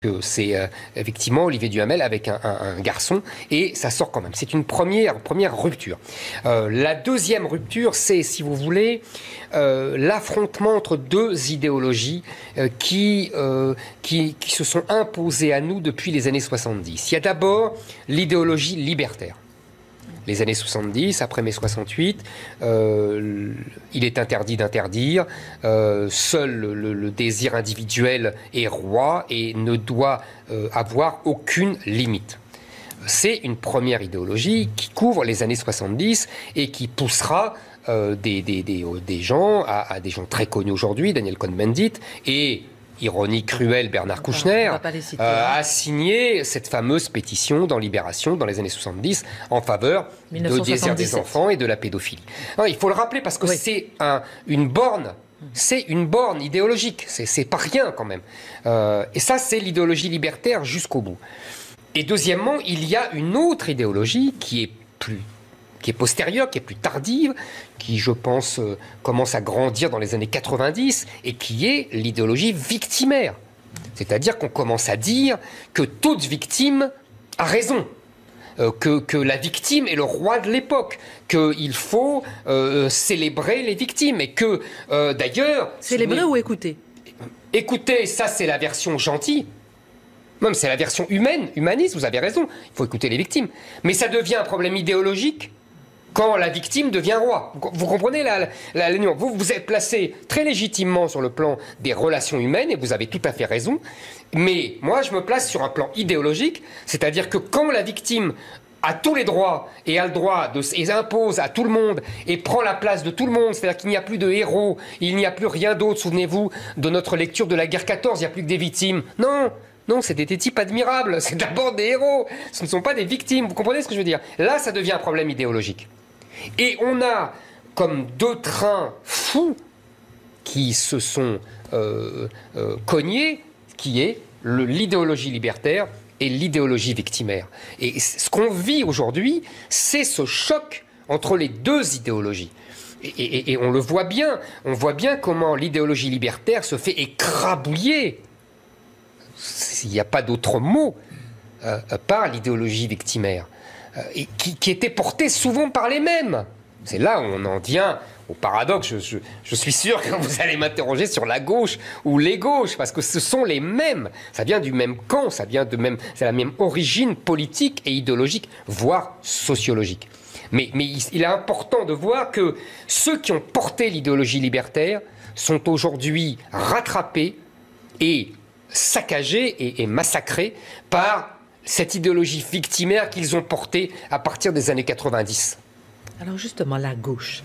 que c'est effectivement Olivier Duhamel avec un garçon, et ça sort quand même. C'est une première rupture. La deuxième rupture, c'est, si vous voulez, l'affrontement entre deux idéologies qui se sont imposées à nous depuis les années 70. Il y a d'abord l'idéologie libertaire. Les années 70, après mai 68, il est interdit d'interdire, seul le désir individuel est roi et ne doit avoir aucune limite. C'est une première idéologie qui couvre les années 70 et qui poussera des gens à des gens très connus aujourd'hui, Daniel Cohn-Bendit et... ironie cruelle, Bernard Kouchner a signé cette fameuse pétition dans Libération dans les années 70 en faveur du désir des enfants et de la pédophilie. Non, il faut le rappeler parce que c'est une borne. C'est une borne idéologique. C'est pas rien quand même. Et ça, c'est l'idéologie libertaire jusqu'au bout. Et deuxièmement, il y a une autre idéologie qui est postérieure, qui est plus tardive, qui, je pense, commence à grandir dans les années 90, et qui est l'idéologie victimaire. C'est-à-dire qu'on commence à dire que toute victime a raison, que la victime est le roi de l'époque, qu'il faut célébrer les victimes, et que, d'ailleurs... Célébrer ou écouter? Écoutez, ça c'est la version gentille. Même c'est la version humaniste, vous avez raison, il faut écouter les victimes. Mais ça devient un problème idéologique quand la victime devient roi. Vous comprenez la nuance. Vous êtes placé très légitimement sur le plan des relations humaines, et vous avez tout à fait raison. Mais moi, je me place sur un plan idéologique, c'est-à-dire que quand la victime a tous les droits et a le droit et impose à tout le monde et prend la place de tout le monde, c'est-à-dire qu'il n'y a plus de héros, il n'y a plus rien d'autre, souvenez-vous de notre lecture de la guerre 14, il n'y a plus que des victimes. Non, c'est des types admirables, c'est d'abord des héros, ce ne sont pas des victimes, vous comprenez ce que je veux dire? Là, ça devient un problème idéologique. Et on a comme deux trains fous qui se sont cognés, qui est l'idéologie libertaire et l'idéologie victimaire. Et ce qu'on vit aujourd'hui, c'est ce choc entre les deux idéologies. Et on le voit bien, on voit bien comment l'idéologie libertaire se fait écrabouiller, il n'y a pas d'autre mot, par l'idéologie victimaire, et qui était portée souvent par les mêmes. C'est là où on en vient au paradoxe. Je suis sûr que vous allez m'interroger sur la gauche ou les gauches, parce que ce sont les mêmes. Ça vient du même camp, c'est la même origine politique et idéologique, voire sociologique. Mais il est important de voir que ceux qui ont porté l'idéologie libertaire sont aujourd'hui rattrapés et saccagés et massacrés par cette idéologie victimaire qu'ils ont portée à partir des années 90. Alors justement, la gauche,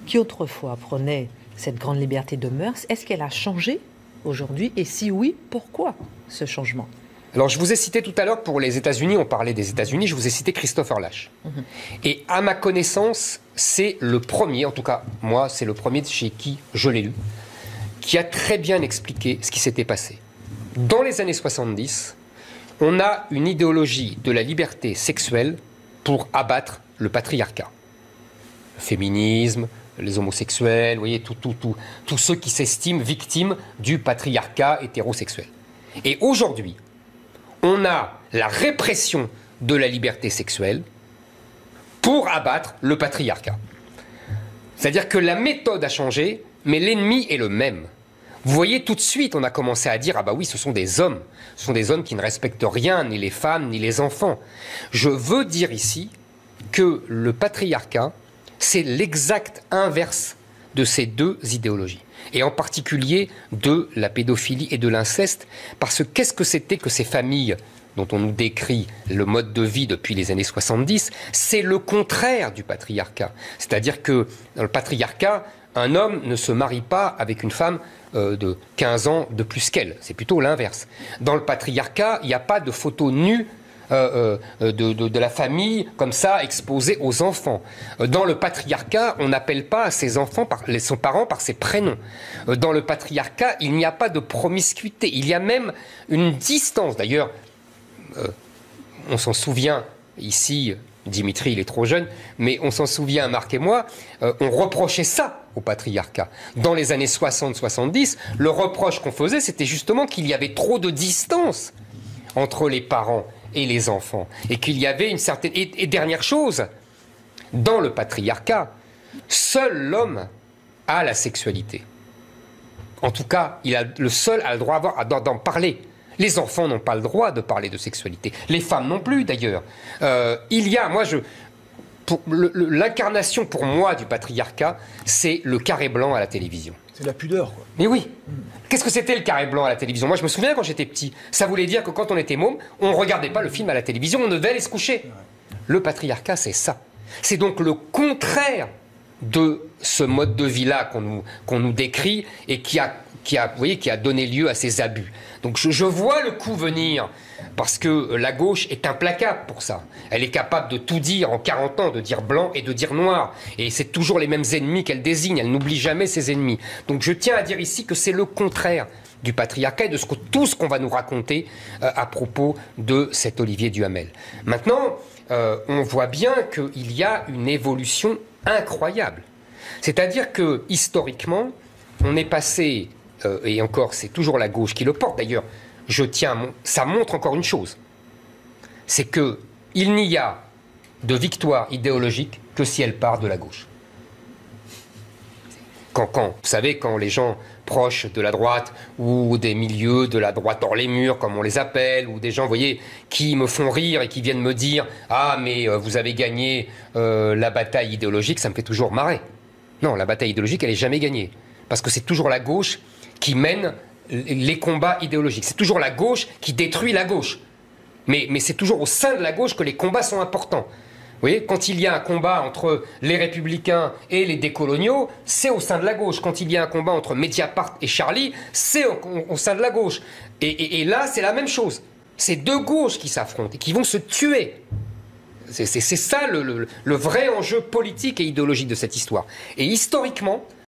qui autrefois prenait cette grande liberté de mœurs, est-ce qu'elle a changé aujourd'hui? Et si oui, pourquoi ce changement? Alors je vous ai cité tout à l'heure pour les États-Unis, on parlait des États-Unis, je vous ai cité Christopher Lasch. Et à ma connaissance, c'est le premier, en tout cas moi, c'est le premier chez qui je l'ai lu, qui a très bien expliqué ce qui s'était passé. Dans les années 70, on a une idéologie de la liberté sexuelle pour abattre le patriarcat. Le féminisme, les homosexuels, vous voyez, tous ceux qui s'estiment victimes du patriarcat hétérosexuel. Et aujourd'hui, on a la répression de la liberté sexuelle pour abattre le patriarcat. C'est-à-dire que la méthode a changé, mais l'ennemi est le même. Vous voyez, tout de suite, on a commencé à dire « Ah bah oui, ce sont des hommes. Ce sont des hommes qui ne respectent rien, ni les femmes, ni les enfants. » Je veux dire ici que le patriarcat, c'est l'exact inverse de ces deux idéologies. Et en particulier de la pédophilie et de l'inceste. Parce que qu'est-ce que c'était que ces familles dont on nous décrit le mode de vie depuis les années 70? C'est le contraire du patriarcat. C'est-à-dire que dans le patriarcat, un homme ne se marie pas avec une femme de 15 ans de plus qu'elle. C'est plutôt l'inverse. Dans le patriarcat, il n'y a pas de photos nues de la famille comme ça exposée aux enfants. Dans le patriarcat, on n'appelle pas ses enfants, son parent par ses prénoms. Dans le patriarcat, il n'y a pas de promiscuité. Il y a même une distance. D'ailleurs, on s'en souvient ici, Dimitri il est trop jeune, mais on s'en souvient, Marc et moi, on reprochait ça au patriarcat. Dans les années 60-70, le reproche qu'on faisait, c'était justement qu'il y avait trop de distance entre les parents et les enfants. Et qu'il y avait une certaine... Et dernière chose, dans le patriarcat, seul l'homme a la sexualité. En tout cas, le seul a le droit d'en parler. Les enfants n'ont pas le droit de parler de sexualité. Les femmes non plus, d'ailleurs. L'incarnation pour moi du patriarcat, c'est le carré blanc à la télévision. C'est la pudeur, quoi. Mais oui. Qu'est-ce que c'était le carré blanc à la télévision? Moi, je me souviens quand j'étais petit. Ça voulait dire que quand on était môme, on ne regardait pas le film à la télévision, on devait aller se coucher. Ouais. Le patriarcat, c'est ça. C'est donc le contraire de ce mode de vie-là qu'on nous décrit et qui a donné lieu à ces abus. Donc je vois le coup venir, parce que la gauche est implacable pour ça. Elle est capable de tout dire en 40 ans, de dire blanc et de dire noir. Et c'est toujours les mêmes ennemis qu'elle désigne, elle n'oublie jamais ses ennemis. Donc je tiens à dire ici que c'est le contraire du patriarcat et de tout ce qu'on va nous raconter à propos de cet Olivier Duhamel. Maintenant, on voit bien qu'il y a une évolution incroyable. C'est-à-dire que, historiquement, on est passé... et encore, c'est toujours la gauche qui le porte. D'ailleurs, ça montre encore une chose. C'est qu'il n'y a de victoire idéologique que si elle part de la gauche. Vous savez, quand les gens proches de la droite ou des milieux de la droite hors les murs, comme on les appelle, ou des gens, vous voyez, qui me font rire et qui viennent me dire « Ah, mais vous avez gagné la bataille idéologique », ça me fait toujours marrer. Non, la bataille idéologique, elle n'est jamais gagnée. Parce que c'est toujours la gauche qui mène les combats idéologiques. C'est toujours la gauche qui détruit la gauche. Mais c'est toujours au sein de la gauche que les combats sont importants. Vous voyez, quand il y a un combat entre les Républicains et les décoloniaux, c'est au sein de la gauche. Quand il y a un combat entre Mediapart et Charlie, c'est au sein de la gauche. Et là, c'est la même chose. C'est deux gauches qui s'affrontent et qui vont se tuer. C'est ça le vrai enjeu politique et idéologique de cette histoire. Et historiquement,